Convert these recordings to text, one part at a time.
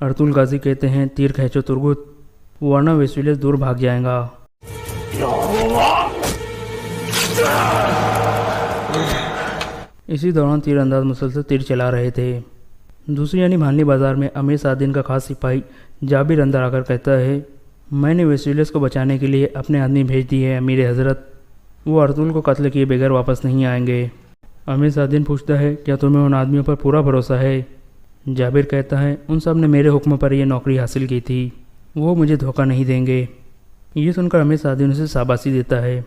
Ertugrul Ghazi کہتے ہیں تیر کھینچو ترگت، ورنہ ویسولیس دور بھاگ جائے گا۔ اسی دوران تیر انداز مسلسل تیر چلا رہے تھے۔ دوسری یعنی بھانلی بازار میں امیر سعدین کا خاص سپاہی جابر اندر آ کر کہتا ہے میں نے ویسولیس کو بچانے کے لیے اپنے آدمی بھیج دی ہے امیر حضرت، وہ ارطغرل کو قتل کیے بغیر واپس نہیں آئیں گے۔ امیر سعدین پوچھتا ہے کیا تمہیں ان آدمیوں پر پورا بھروسہ ہے؟ جابر کہتا ہے ان سب نے میرے حکم پر یہ نوکری حاصل کی تھی، وہ مجھے دھوکہ نہیں دیں گے۔ یہ سن کر امیر سعدین اسے شاباشی دیتا ہے۔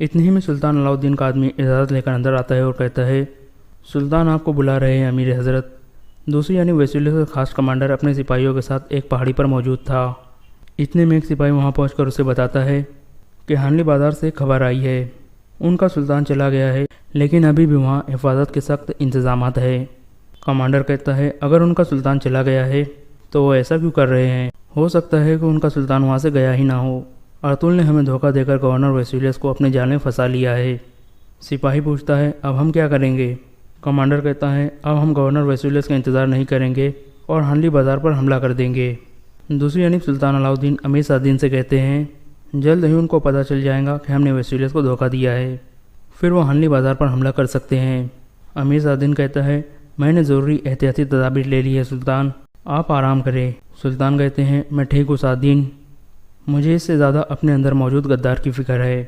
اتنے ہی میں سلطان علاء الدین کا آدمی اجازت لے کر اندر آتا ہے اور کہتا ہے سلطان آپ کو بلا رہے ہیں امیر حضرت۔ دوسری یعنی ویسولیس کا خاص کمانڈر اپنے سپاہیوں کے ساتھ ایک پہاڑی پر موجود تھا۔ اتنے میں ایک سپاہی وہاں پہنچ کر اسے بتاتا ہے کہ ہانلی بازار سے خبر آئی ہے، ان کا سلطان چلا گیا ہے لیکن ابھی بھی وہاں حفاظت کے سخت انتظامات ہیں۔ کمانڈر کہتا ہے اگر ان کا سلطان چلا گیا ہے تو وہ ایسا کیوں کر رہے ہیں؟ ہو سکتا ہے کہ ان کا سلطان وہاں سے گیا ہی نہ ہو، ارطغرل نے ہمیں دھوکہ دے کر گورنر ویسولیس کو اپنے جال میں پھنسا لیا ہے۔ سپاہی پوچھتا ہے اب ہم کیا کریں گے؟ کمانڈر کہتا ہے اب ہم گورنر ویسولیس کا انتظار نہیں کریں گے اور ہانلی بازار پر حملہ کر دیں گے۔ دوسری جانب سلطان علاء الدین امیر سعدین سے کہتے ہیں جلد ہی ان کو پتہ چل جائے گا کہ ہم نے ویسولیس کو دھوکہ دیا ہے، پھر وہ ہانلی بازار پر حملہ کر سکتے ہیں۔ امیر سعدین کہتا ہے میں نے ضروری احتیاطی تدابیر لے لی ہے سلطان، آپ آرام کریں۔ سلطان کہتے ہیں میں ٹھیک ہوں سعدین، مجھے اس سے زیادہ اپنے اندر موجود غدار کی فکر ہے۔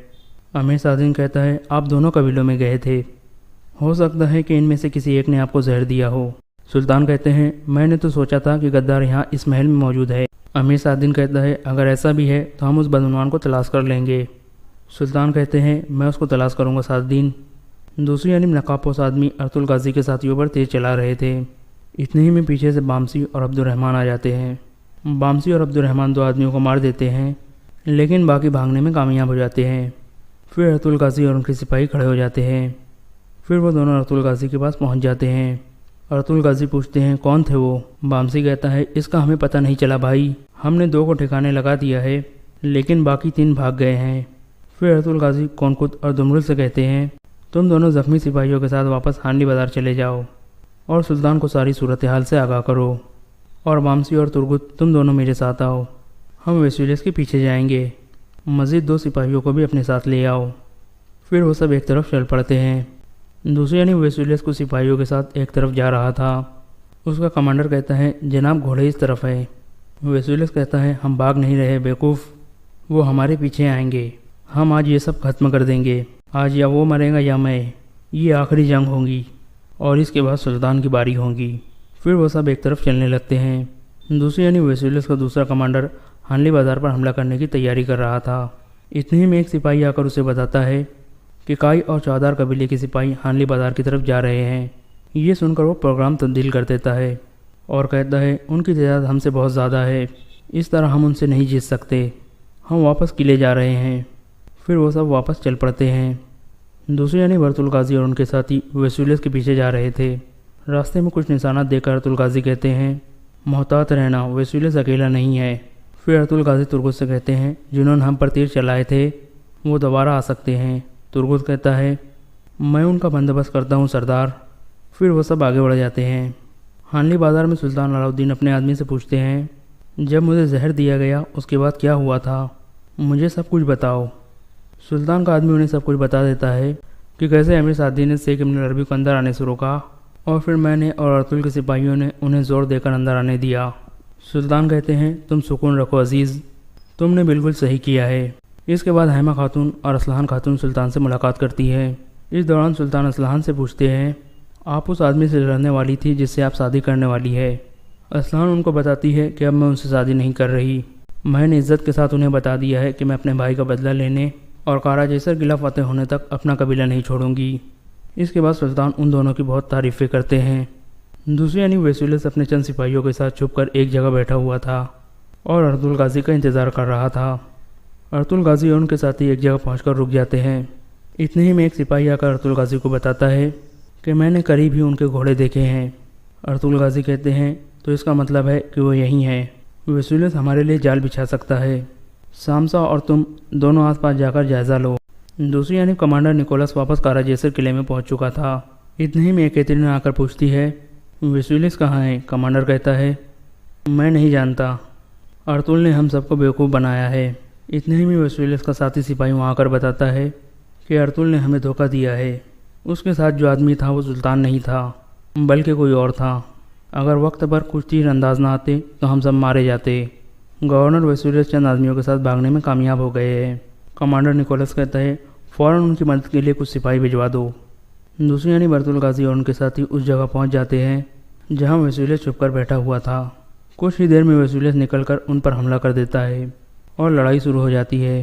امیر سعدین کہتا ہے آپ دونوں قبیلوں میں گئے تھے، ہو سکتا ہے کہ ان میں سے کسی ایک نے آپ کو زہر دیا ہو۔ سلطان کہتے ہیں میں نے تو سوچا تھا کہ غدار یہاں اس محل میں موجود ہے۔ امیر سعدین کہتا ہے اگر ایسا بھی ہے تو ہم اس بدعنوان کو تلاش کر لیں گے۔ سلطان کہتے ہیں میں اس کو تلاش کروں گا سعدین۔ دوسری جانب نقاب پوش آدمی ارطغرل غازی کے ساتھیوں پر تیر چلا رہے تھے۔ اتنے ہی میں پیچھے سے بامسی اور عبد الرحمن آ جاتے ہیں۔ بامسی اور عبد الرحمن دو آدمیوں کو مار دیتے ہیں لیکن باقی بھاگنے میں کامیاب ہو جاتے ہیں۔ پھر ارطغرل غازی اور ان کے سپاہی کھڑے ہو جاتے ہیں۔ پھر وہ دونوں ارطغرل غازی کے پاس پہنچ جاتے ہیں۔ ارطغرل غازی پوچھتے ہیں کون تھے وہ؟ بامسی کہتا ہے اس کا ہمیں پتہ نہیں چلا بھائی، ہم نے 2 کو ٹھکانے لگا دیا ہے لیکن باقی 3 بھاگ گئے ہیں۔ پھر ارطغرل غازی کونکت اور دمرل سے کہتے ہیں تم دونوں زخمی سپاہیوں کے ساتھ واپس ہانلی بازار چلے جاؤ اور سلطان کو ساری صورتحال سے آگاہ کرو، اور بامسی اور ترگت تم دونوں میرے ساتھ آؤ، ہم ویسولیس کے پیچھے جائیں گے، مزید 2 سپاہیوں کو بھی اپنے ساتھ لے آؤ۔ پھر وہ سب ایک طرف چل پڑتے ہیں۔ دوسری یعنی ویسولیس کو سپاہیوں کے ساتھ ایک طرف جا رہا تھا۔ اس کا کمانڈر کہتا ہے جناب گھوڑے اس طرف ہے۔ ویسولیس کہتا ہے ہم بھاگ نہیں رہے بیوقوف، وہ ہمارے پیچھے آئیں گے، ہم آج یہ سب ختم کر دیں گے، آج یا وہ مرے گا یا میں، یہ آخری جنگ ہوگی اور اس کے بعد سلطان کی باری ہوگی۔ پھر وہ سب ایک طرف چلنے لگتے ہیں۔ دوسری یعنی ویسولیس کا دوسرا کمانڈر ہانلی بازار پر حملہ کرنے کی تیاری کر رہا تھا۔ اتنے ہی میں ایک سپاہی آ کر اسے بتاتا ہے کہ کائی اور چودار قبیلے کے سپاہی ہانلی بازار کی طرف جا رہے ہیں۔ یہ سن کر وہ پروگرام تبدیل کر دیتا ہے اور کہتا ہے ان کی تعداد ہم سے بہت زیادہ ہے، اس طرح ہم ان سے نہیں جیت سکتے، ہم واپس قلعے جا رہے ہیں۔ پھر وہ سب واپس چل پڑتے ہیں۔ دوسری یعنی ارطغرل غازی اور ان کے ساتھی ویسولیس کے پیچھے جا رہے تھے۔ راستے میں کچھ نشانات دیکھ کر ارطغرل غازی کہتے ہیں محتاط رہنا، ویسولیس اکیلا نہیں ہے۔ پھر ارطغرل غازی ترگت سے کہتے ہیں جنہوں نے ہم پر تیر چلائے تھے وہ دوبارہ آ سکتے ہیں۔ ترگت کہتا ہے میں ان کا بندوبست کرتا ہوں سردار۔ پھر وہ سب آگے بڑھ جاتے ہیں۔ ہانلی بازار میں سلطان علاء الدین اپنے آدمی سے پوچھتے ہیں جب مجھے زہر دیا گیا اس کے بعد کیا ہوا تھا، مجھے سب کچھ بتاؤ۔ سلطان کا آدمی انہیں سب کچھ بتا دیتا ہے کہ کیسے امیر سعدین نے شیخ ابن العربی کو اندر آنے سے روکا اور پھر میں نے اور ارطغرل کے سپاہیوں نے انہیں زور دے کر اندر آنے دیا۔ سلطان کہتے ہیں تم سکون رکھو عزیز، تم نے بالکل صحیح کیا ہے۔ اس کے بعد حیمہ خاتون اور اسلحان خاتون سلطان سے ملاقات کرتی ہے۔ اس دوران سلطان اسلحان سے پوچھتے ہیں آپ اس آدمی سے لڑنے والی تھی جس سے آپ شادی کرنے والی ہے؟ اسلحان ان کو بتاتی ہے کہ اب میں ان سے شادی نہیں کر رہی، میں نے عزت کے ساتھ انہیں بتا دیا ہے کہ میں اپنے بھائی کا بدلہ لینے اور قارا جیسر قلعہ فتح ہونے تک اپنا قبیلہ نہیں چھوڑوں گی۔ اس کے بعد سلطان ان دونوں کی بہت تعریفیں کرتے ہیں۔ دوسری یعنی ویسولیس اپنے چند سپاہیوں کے ساتھ چھپ کر ایک جگہ بیٹھا ہوا تھا اور ارطغرل غازی کا انتظار کر رہا تھا۔ ارطغرل غازی اور ان کے ساتھی ایک جگہ پہنچ کر رک جاتے ہیں۔ اتنے ہی میں ایک سپاہی آ کر ارطغرل غازی کو بتاتا ہے کہ میں نے قریب ہی ان کے گھوڑے دیکھے ہیں۔ ارطغرل غازی کہتے ہیں تو اس کا مطلب ہے کہ وہ یہیں ہیں، ویسولیس ہمارے لیے جال بچھا سکتا ہے، سامسا اور تم دونوں آس پاس جا کر جائزہ لو۔ دوسری یعنی کمانڈر نکولس واپس قارا جیسر قلعے میں پہنچ چکا تھا۔ اتنے ہی میں کیترین آ کر پوچھتی ہے ویسولیس کہاں ہے؟ کمانڈر کہتا ہے میں نہیں جانتا، ارطغرل نے ہم سب کو بیوقوف بنایا ہے۔ اتنے ہی میں ویسولیس کا ساتھی سپاہی وہاں آ کر بتاتا ہے کہ ارطغرل نے ہمیں دھوکہ دیا ہے۔ اس کے ساتھ جو آدمی تھا وہ سلطان نہیں تھا بلکہ کوئی اور تھا۔ اگر وقت پر کچھ تیر انداز نہ آتے تو ہم سب مارے جاتے۔ گورنر ویسولیس چند آدمیوں کے ساتھ بھاگنے میں کامیاب ہو گئے ہیں۔ کمانڈر نکولس کہتا ہے فوراً ان کی مدد کے لیے کچھ سپاہی بھجوا دو۔ دوسری جانب ارطغرل غازی اور ان کے ساتھی اس جگہ پہنچ جاتے ہیں جہاں ویسولیس چھپ کر بیٹھا ہوا تھا۔ کچھ ہی دیر میں ویسولیس نکل کر ان پر حملہ کر دیتا ہے اور لڑائی شروع ہو جاتی ہے۔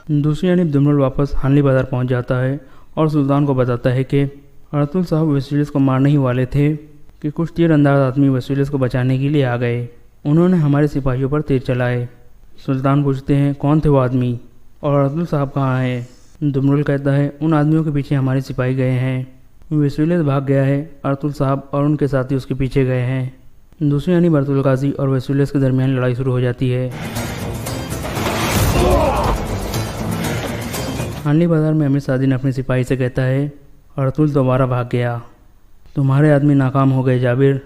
دوسری جانب دمرل واپس ہانلی بازار پہنچ جاتا ہے اور سلطان کو بتاتا ہے کہ ارطغرل صاحب ویسولیس کو مارنے ہی والے تھے کہ کچھ تیر انداز آدمی ویسولیس کو بچانے کے لیے آ گئے۔ انہوں نے ہمارے سپاہیوں پر تیر چلائے۔ سلطان پوچھتے ہیں کون تھے وہ آدمی اور ارطغرل صاحب کہاں ہیں؟ دمرل کہتا ہے ان آدمیوں کے پیچھے ہمارے سپاہی گئے ہیں۔ ویسولیس بھاگ گیا ہے، ارطغرل صاحب اور ان کے ساتھی اس کے پیچھے گئے ہیں۔ دوسری جانب ارطغرل غازی اور ویسولیس کے درمیان لڑائی شروع ہو جاتی ہے۔ ہانلی بازار میں امیر صادق اپنے سپاہی سے کہتا ہے ارطغرل دوبارہ بھاگ گیا، تمہارے آدمی ناکام ہو گئے جابر۔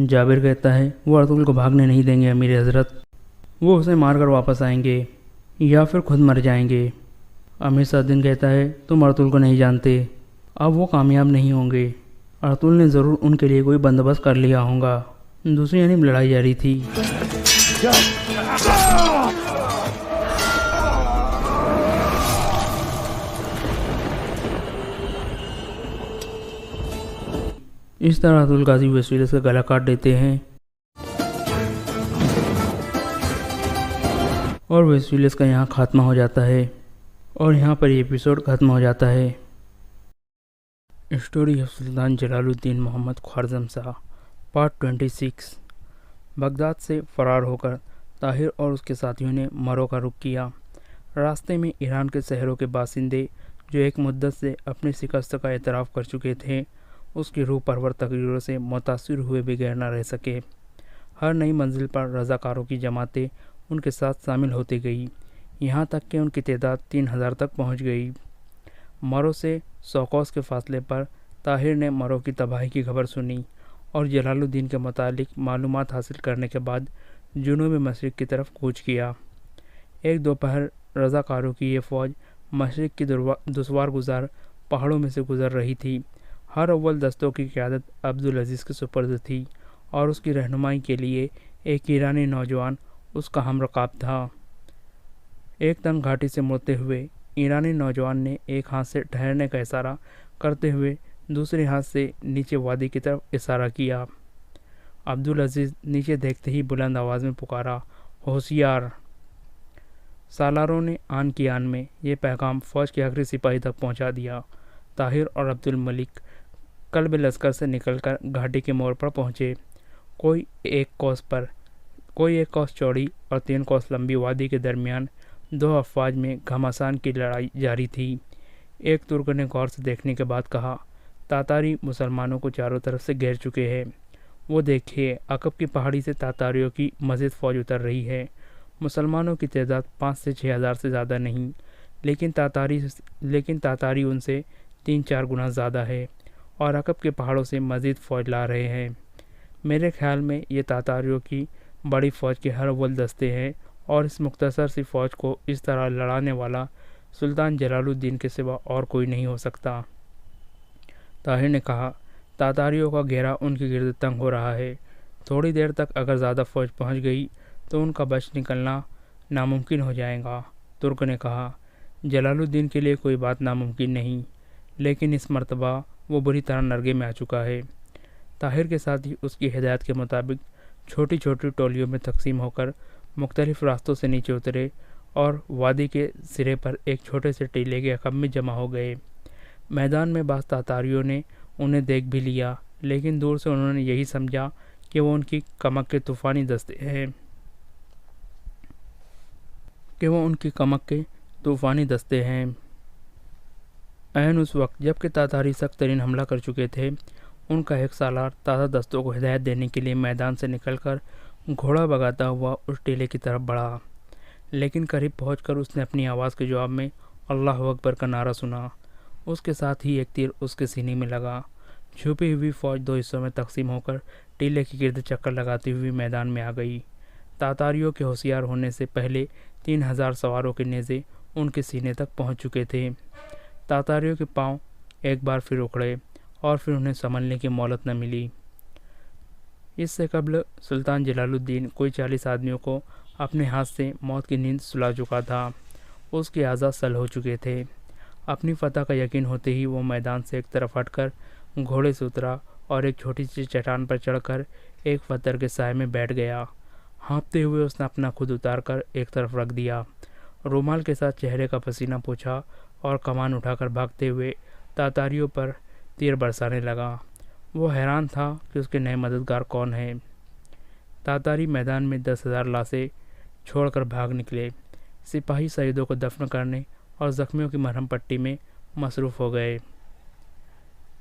جابر کہتا ہے وہ ارطغرل کو بھاگنے نہیں دیں گے امیر حضرت، وہ اسے مار کر واپس آئیں گے یا پھر خود مر جائیں گے۔ امیر صادق کہتا ہے تم ارطغرل کو نہیں جانتے، اب وہ کامیاب نہیں ہوں گے، ارطغرل نے ضرور ان کے لیے کوئی بندوبست کر لیا ہوگا۔ دوسری جانب لڑائی جاری تھی۔ اس طرح ارطغرل غازی ویسولیس کا گلا کاٹ دیتے ہیں اور ویسولیس کا یہاں خاتمہ ہو جاتا ہے اور یہاں پر یہ ایپیسوڈ ختم ہو جاتا ہے۔ Story of Sultan Jalal Uddin Muhammad Khwarazm Shah part 26۔ Baghdad سے فرار ہو کر طاہر اور اس کے ساتھیوں نے مرو کا رخ کیا۔ راستے میں ایران کے شہروں کے باشندے جو ایک مدت سے اپنی شکست کا اعتراف کر چکے تھے اس کی روح پرور تقریروں سے متاثر ہوئے بغیر نہ رہ سکے۔ ہر نئی منزل پر رضاکاروں کی جماعتیں ان کے ساتھ شامل ہوتی گئی، یہاں تک کہ ان کی تعداد 3000 تک پہنچ گئی۔ مرو سے 100 کوس کے فاصلے پر طاہر نے مرو کی تباہی کی خبر سنی اور جلال الدین کے متعلق معلومات حاصل کرنے کے بعد جنوب مشرق کی طرف کوچ کیا۔ ایک دوپہر رضاکاروں کی یہ فوج مشرق کی دشوار گزار پہاڑوں میں سے گزر رہی تھی۔ ہر اول دستوں کی قیادت عبدالعزیز کے سپرد تھی اور اس کی رہنمائی کے لیے ایک ایرانی نوجوان اس کا ہم رکاب تھا۔ ایک تنگ گھاٹی سے مڑتے ہوئے ایرانی نوجوان نے ایک ہاتھ سے ٹھہرنے کا اشارہ کرتے ہوئے دوسرے ہاتھ سے نیچے وادی کی طرف اشارہ کیا۔ عبدالعزیز نیچے دیکھتے ہی بلند آواز میں پکارا، ہوشیار! سالاروں نے آن کی آن میں یہ پیغام فوج کے آخری سپاہی تک پہنچا دیا۔ طاہر اور عبد الملک قلب لشکر سے نکل کر گھاٹی کے موڑ پر پہنچے۔ کوئی ایک کوس چوڑی اور 3 کوس لمبی وادی کے درمیان دو افواج میں گھمسان کی لڑائی جاری تھی۔ ایک ترک نے غور سے دیکھنے کے بعد کہا، تاتاری مسلمانوں کو چاروں طرف سے گھیر چکے ہیں، وہ دیکھیے عقب کی پہاڑی سے تاتاریوں کی مزید فوج اتر رہی ہے۔ مسلمانوں کی تعداد 5 سے 6 ہزار سے زیادہ نہیں، لیکن تاتاری ان سے 3-4 گنا زیادہ ہے اور عقب کے پہاڑوں سے مزید فوج لا رہے ہیں۔ میرے خیال میں یہ تاتاریوں کی بڑی فوج کے ہر اول دستے ہیں اور اس مختصر سی فوج کو اس طرح لڑانے والا سلطان جلال الدین کے سوا اور کوئی نہیں ہو سکتا۔ طاہر نے کہا، تاتاریوں کا گھیرا ان کے گرد تنگ ہو رہا ہے، تھوڑی دیر تک اگر زیادہ فوج پہنچ گئی تو ان کا بچ نکلنا ناممکن ہو جائے گا۔ ترک نے کہا، جلال الدین کے لیے کوئی بات ناممکن نہیں، لیکن اس مرتبہ وہ بری طرح نرگے میں آ چکا ہے۔ طاہر کے ساتھی اس کی ہدایت کے مطابق چھوٹی چھوٹی ٹولیوں میں تقسیم ہو کر مختلف راستوں سے نیچے اترے اور وادی کے سرے پر ایک چھوٹے سے ٹیلے کے عقب میں جمع ہو گئے۔ میدان میں بعض تاتاریوں نے انہیں دیکھ بھی لیا، لیکن دور سے انہوں نے یہی سمجھا کہ وہ ان کی کمک کے طوفانی دستے ہیں۔ عین اس وقت جب کہ تاتاری سخت ترین حملہ کر چکے تھے، ان کا ایک سالار تازہ دستوں کو ہدایت دینے کے لیے میدان سے نکل کر گھوڑا بگاتا ہوا اس ٹیلے کی طرف بڑھا، لیکن قریب پہنچ کر اس نے اپنی آواز کے جواب میں اللہ اکبر کا نعرہ سنا۔ اس کے ساتھ ہی ایک تیر اس کے سینے میں لگا۔ چھپی ہوئی فوج 2 حصوں میں تقسیم ہو کر ٹیلے کے گرد چکر لگاتی ہوئی میدان میں آ گئی۔ تاتاریوں کے ہوشیار ہونے سے پہلے 3000 سواروں کے نیزے ان کے سینے تک پہنچ چکے تھے۔ تاتاریوں کے پاؤں ایک بار پھر اکھڑے اور پھر انہیں سنبھلنے کی مہلت نہ ملی۔ اس سے قبل سلطان جلال الدین کوئی 40 آدمیوں کو اپنے ہاتھ سے موت کی نیند سلا چکا تھا۔ اس کے اعضاء سل ہو چکے تھے۔ اپنی فتح کا یقین ہوتے ہی وہ میدان سے ایک طرف ہٹ کر گھوڑے سے اترا اور ایک چھوٹی سی چٹان پر چڑھ کر ایک پتھر کے سائے میں بیٹھ گیا۔ ہانپتے ہوئے اس نے اپنا خود اتار کر ایک طرف رکھ دیا، رومال کے ساتھ چہرے کا پسینہ پوچھا اور کمان اٹھا کر بھاگتے ہوئے تاتاریوں پر تیر برسانے لگا۔ وہ حیران تھا کہ اس کے نئے مددگار کون ہیں۔ تاتاری میدان میں 10,000 لاشیں چھوڑ کر بھاگ نکلے۔ سپاہی شہیدوں کو دفن کرنے اور زخمیوں کی مرہم پٹی میں مصروف ہو گئے۔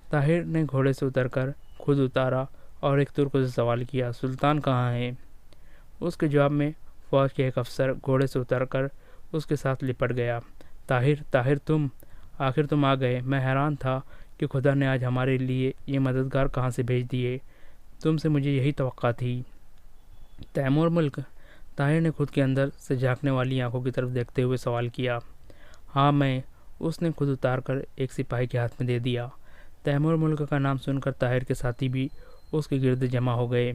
طاہر نے گھوڑے سے اتر کر خود اتارا اور ایک ترک سے سوال کیا، سلطان کہاں ہے؟ اس کے جواب میں فوج کے ایک افسر گھوڑے سے اتر کر اس کے ساتھ لپٹ گیا۔ طاہر آخر تم آ گئے۔ میں حیران تھا کہ خدا نے آج ہمارے لیے یہ مددگار کہاں سے بھیج دیے۔ تم سے مجھے یہی توقع تھی۔ تیمور ملک؟ طاہر نے خود کے اندر سے جھانکنے والی آنکھوں کی طرف دیکھتے ہوئے سوال کیا۔ ہاں میں، اس نے خود اتار کر ایک سپاہی کے ہاتھ میں دے دیا۔ تیمور ملک کا نام سن کر طاہر کے ساتھی بھی اس کے گرد جمع ہو گئے۔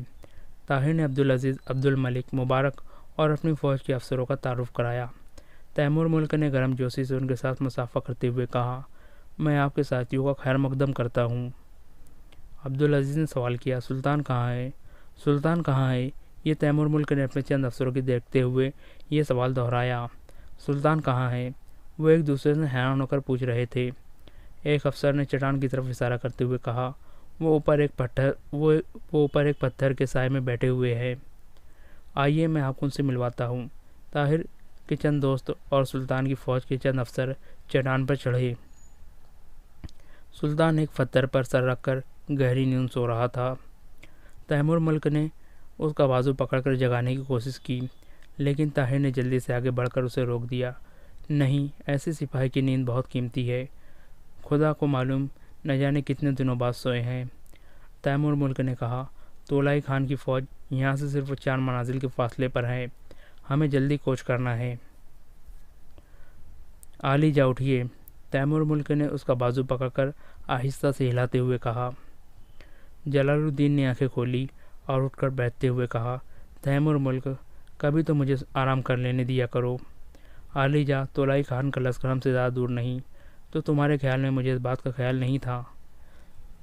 طاہر نے عبدالعزیز، عبدالملک، مبارک اور اپنی فوج کے افسروں کا تعارف کرایا۔ تیمور ملک نے گرم جوشی سے ان کے ساتھ مصافحہ کرتے ہوئے کہا، میں آپ کے ساتھیوں کا خیر مقدم کرتا ہوں۔ عبدالعزیز نے سوال کیا، سلطان کہاں ہے؟ یہ تیمور ملک نے اپنے چند افسروں کی دیکھتے ہوئے یہ سوال دہرایا۔ سلطان کہاں ہے؟ وہ ایک دوسرے سے حیران ہو کر پوچھ رہے تھے۔ ایک افسر نے چٹان کی طرف اشارہ کرتے ہوئے کہا، وہ اوپر ایک پتھر کے سائے میں بیٹھے ہوئے ہیں۔ آئیے میں آپ کو ان سے ملواتا ہوں۔ طاہر کے چند دوست اور سلطان کی فوج کے چند افسر چٹان پر چڑھے۔ سلطان ایک پتھر پر سر رکھ کر گہری نیند سو رہا تھا۔ تیمور ملک نے اس کا بازو پکڑ کر جگانے کی کوشش کی، لیکن طاہر نے جلدی سے آگے بڑھ کر اسے روک دیا۔ نہیں، ایسے سپاہی کی نیند بہت قیمتی ہے۔ خدا کو معلوم نہ جانے کتنے دنوں بعد سوئے ہیں۔ تیمور ملک نے کہا، تولائی خان کی فوج یہاں سے صرف 4 منازل کے فاصلے پر ہے۔ ہمیں جلدی کوچ کرنا ہے۔ عالی جا اٹھیے۔ تیمور ملک نے اس کا بازو پکڑ کر آہستہ سے ہلاتے ہوئے کہا۔ جلال الدین نے آنکھیں کھولی اور اٹھ کر بیٹھتے ہوئے کہا، تیمور ملک، کبھی تو مجھے آرام کر لینے دیا کرو۔ عالی جا، تولائی خان کا لشکر ہم سے زیادہ دور نہیں، تو تمہارے خیال میں مجھے اس بات کا خیال نہیں تھا؟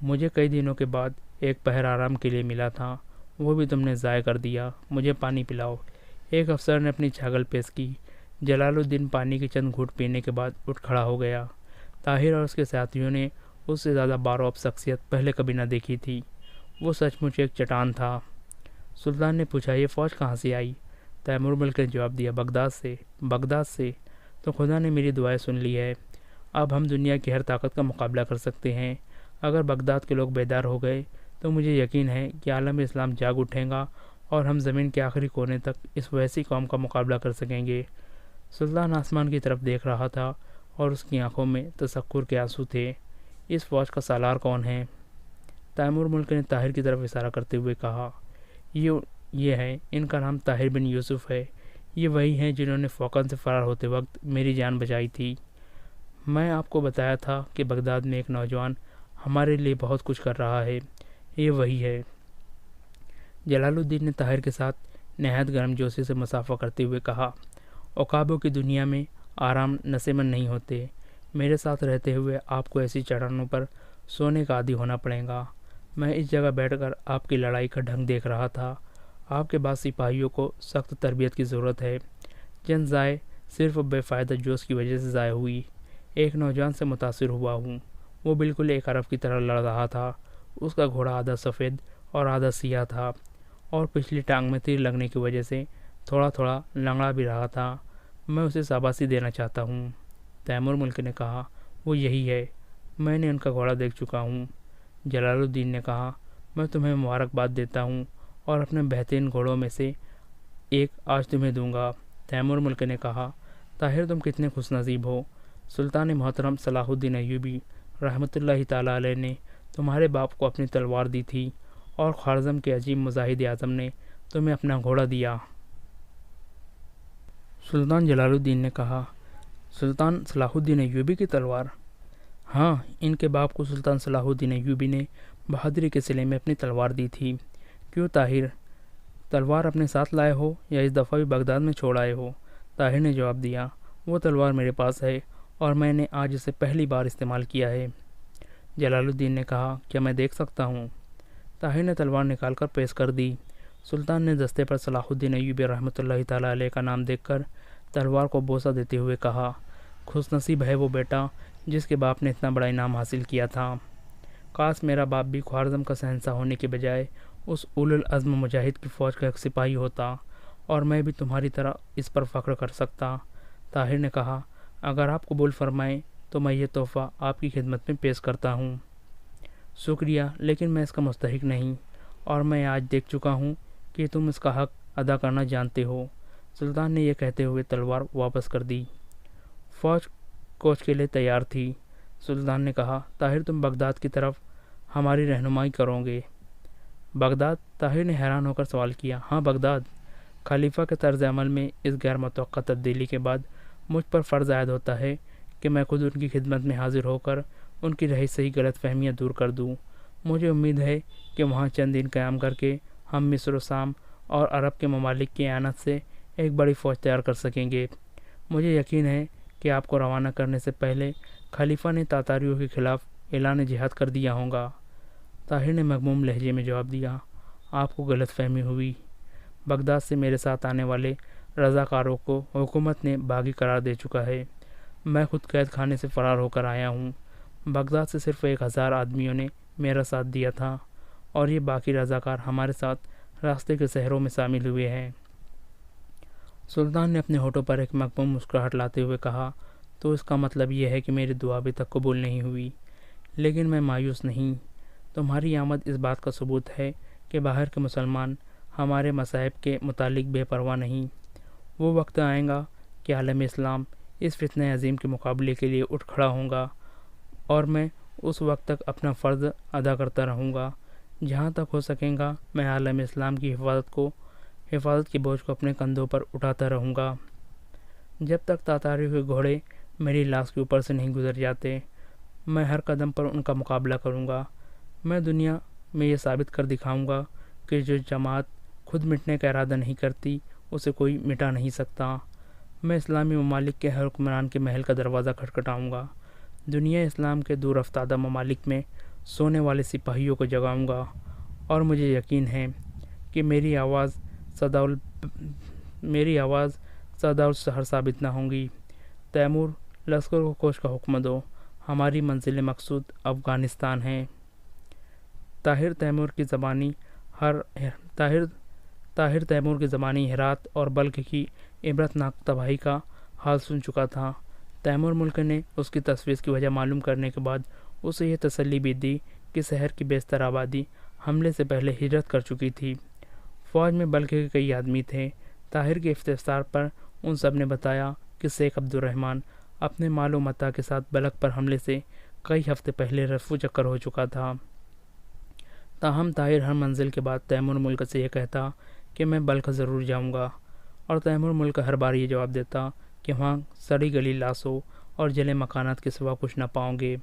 مجھے کئی دنوں کے بعد ایک پہر آرام کے لیے ملا تھا، وہ بھی تم نے ضائع کر دیا۔ مجھے پانی پلاؤ۔ ایک افسر نے اپنی چھاگل پیش کی۔ جلال الدین پانی کے چند گھونٹ پینے کے بعد اٹھ کھڑا ہو گیا۔ طاہر اور اس کے ساتھیوں نے اس سے زیادہ بارعب شخصیت پہلے کبھی نہ دیکھی تھی۔ وہ سچ مچ ایک چٹان تھا۔ سلطان نے پوچھا، یہ فوج کہاں سے آئی؟ تیمور ملک نے جواب دیا، بغداد سے۔ تو خدا نے میری دعائیں سن لی ہے۔ اب ہم دنیا کی ہر طاقت کا مقابلہ کر سکتے ہیں۔ اگر بغداد کے لوگ بیدار ہو گئے تو مجھے یقین ہے کہ عالم اسلام جاگ اٹھے گا اور ہم زمین کے آخری کونے تک اس ویسی قوم کا مقابلہ کر سکیں گے۔ سلطان آسمان کی طرف دیکھ رہا تھا اور اس کی آنکھوں میں تسخر کے آنسو تھے۔ اس فوج کا سالار کون ہے؟ تیمور ملک نے طاہر کی طرف اشارہ کرتے ہوئے کہا، یہ ہے، ان کا نام طاہر بن یوسف ہے۔ یہ وہی ہیں جنہوں نے فوقن سے فرار ہوتے وقت میری جان بچائی تھی۔ میں آپ کو بتایا تھا کہ بغداد میں ایک نوجوان ہمارے لیے بہت کچھ کر رہا ہے، یہ وہی ہے۔ جلال الدین نے طاہر کے ساتھ نہایت گرم جوشی سے مصافحہ کرتے ہوئے کہا، عقابوں کی دنیا میں آرام نصیب نہیں ہوتے۔ میرے ساتھ رہتے ہوئے آپ کو ایسی چڑھانوں پر سونے کا عادی ہونا پڑے گا۔ میں اس جگہ بیٹھ کر آپ کی لڑائی کا ڈھنگ دیکھ رہا تھا۔ آپ کے بعد سپاہیوں کو سخت تربیت کی ضرورت ہے۔ جنگ ضائع صرف بے فائدہ جوش کی وجہ سے ضائع ہوئی۔ ایک نوجوان سے متاثر ہوا ہوں، وہ بالکل ایک عرب کی طرح لڑ رہا تھا۔ اس کا گھوڑا آدھا سفید اور آدھا سیاہ تھا اور پچھلی ٹانگ میں تیر لگنے کی وجہ سے تھوڑا تھوڑا لنگڑا بھی رہا تھا۔ میں اسے شاباشی دینا چاہتا ہوں۔ تیمور ملک نے کہا، وہ یہی ہے، میں نے ان کا گھوڑا دیکھ چکا ہوں۔ جلال الدین نے کہا، میں تمہیں مبارکباد دیتا ہوں اور اپنے بہترین گھوڑوں میں سے ایک آج تمہیں دوں گا۔ تیمور ملک نے کہا، طاہر تم کتنے خوش نصیب ہو، سلطان محترم صلاح الدین ایوبی رحمۃ اللہ تعالیٰ علیہ نے تمہارے باپ کو اپنی تلوار دی تھی اور خوارزم کے عجیب مجاہد اعظم نے تمہیں اپنا گھوڑا دیا۔ سلطان جلال الدین نے کہا، سلطان صلاح الدین ایوبی کی تلوار؟ ہاں، ان کے باپ کو سلطان صلاح الدین ایوبی نے بہادری کے صلے میں اپنی تلوار دی تھی۔ کیوں طاہر، تلوار اپنے ساتھ لائے ہو یا اس دفعہ بھی بغداد میں چھوڑ آئے ہو؟ طاہر نے جواب دیا، وہ تلوار میرے پاس ہے اور میں نے آج اسے پہلی بار استعمال کیا ہے۔ جلال الدین نے کہا، کیا میں دیکھ سکتا ہوں؟ طاہر نے تلوار نکال کر پیش کر دی۔ سلطان نے دستے پر صلاح الدین ایوبی رحمۃ اللہ تعالیٰ علیہ کا نام دیکھ کر تلوار کو بوسہ دیتے ہوئے کہا، خوش نصیب ہے وہ بیٹا جس کے باپ نے اتنا بڑا انعام حاصل کیا تھا۔ کاش میرا باپ بھی خوارزم کا شہنشاہ ہونے کے بجائے اس اولو العزم مجاہد کی فوج کا ایک سپاہی ہوتا اور میں بھی تمہاری طرح اس پر فخر کر سکتا۔ طاہر نے کہا، اگر آپ قبول فرمائیں تو میں یہ تحفہ آپ کی خدمت میں پیش کرتا ہوں۔ شکریہ، لیکن میں اس کا مستحق نہیں، اور میں آج دیکھ چکا ہوں کہ تم اس کا حق ادا کرنا جانتے ہو۔ سلطان نے یہ کہتے ہوئے تلوار واپس کر دی۔ فوج کوچ کے لیے تیار تھی۔ سلطان نے کہا، طاہر تم بغداد کی طرف ہماری رہنمائی کرو گے؟ بغداد؟ طاہر نے حیران ہو کر سوال کیا۔ ہاں، بغداد۔ خلیفہ کے طرز عمل میں اس غیر متوقع تبدیلی کے بعد مجھ پر فرض عائد ہوتا ہے کہ میں خود ان کی خدمت میں حاضر ہو کر ان کی رہی صحیح غلط فہمیاں دور کر دوں۔ مجھے امید ہے کہ وہاں چند دن قیام کر کے ہم مصر و شام اور عرب کے ممالک کی اعانت سے ایک بڑی فوج تیار کر سکیں گے۔ مجھے یقین ہے کہ آپ کو روانہ کرنے سے پہلے خلیفہ نے تاتاریوں کے خلاف اعلان جہاد کر دیا ہوگا۔ طاہر نے مغموم لہجے میں جواب دیا، آپ کو غلط فہمی ہوئی۔ بغداد سے میرے ساتھ آنے والے رضاکاروں کو حکومت نے باغی قرار دے چکا ہے۔ میں خود قید خانے سے فرار ہو کر آیا ہوں۔ بغداد سے صرف 1000 آدمیوں نے میرا ساتھ دیا تھا اور یہ باقی رضاکار ہمارے ساتھ راستے کے شہروں میں شامل ہوئے ہیں۔ سلطان نے اپنے ہونٹوں پر ایک مغموم مسکراہٹ لاتے ہوئے کہا، تو اس کا مطلب یہ ہے کہ میری دعا ابھی تک قبول نہیں ہوئی، لیکن میں مایوس نہیں۔ تمہاری آمد اس بات کا ثبوت ہے کہ باہر کے مسلمان ہمارے مصائب کے متعلق بے پرواہ نہیں۔ وہ وقت آئے گا کہ عالم اسلام اس فتنہ عظیم کے مقابلے کے لیے اٹھ کھڑا ہوگا اور میں اس وقت تک اپنا فرض ادا کرتا رہوں گا۔ جہاں تک ہو سکے گا میں عالم اسلام کی حفاظت کی بوجھ کو اپنے کندھوں پر اٹھاتا رہوں گا۔ جب تک تاتاری ہوئے گھوڑے میری لاش کے اوپر سے نہیں گزر جاتے، میں ہر قدم پر ان کا مقابلہ کروں گا۔ میں دنیا میں یہ ثابت کر دکھاؤں گا کہ جو جماعت خود مٹنے کا ارادہ نہیں کرتی اسے کوئی مٹا نہیں سکتا۔ میں اسلامی ممالک کے ہر حکمران کے محل کا دروازہ کھٹکھٹاؤں گا۔ دنیا اسلام کے دور افتادہ ممالک میں سونے والے سپاہیوں کو جگاؤں گا، اور مجھے یقین ہے کہ میری آواز صدا السحر ثابت نہ ہوگی۔ تیمور، لشکر کو کوچ کا حکم دو، ہماری منزل مقصود افغانستان ہے۔ طاہر تیمور کی زبانی ہرات اور بلخ کی عبرتناک تباہی کا حال سن چکا تھا۔ تیمور ملک نے اس کی تشویش کی وجہ معلوم کرنے کے بعد اسے یہ تسلی بھی دی کہ شہر کی بیشتر آبادی حملے سے پہلے ہجرت کر چکی تھی۔ فوج میں بلخ کے کئی آدمی تھے۔ طاہر کے استفسار پر ان سب نے بتایا کہ شیخ عبد الرحمن اپنے مال و متاع کے ساتھ بلخ پر حملے سے کئی ہفتے پہلے رفو چکر ہو چکا تھا۔ تاہم طاہر ہر منزل کے بعد تیمور ملک سے یہ کہتا کہ میں بلخ ضرور جاؤں گا، اور تیمور ملک ہر بار یہ جواب دیتا کہ وہاں سڑی گلی لاشوں اور جلے مکانات کے سوا کچھ نہ پاؤں گے۔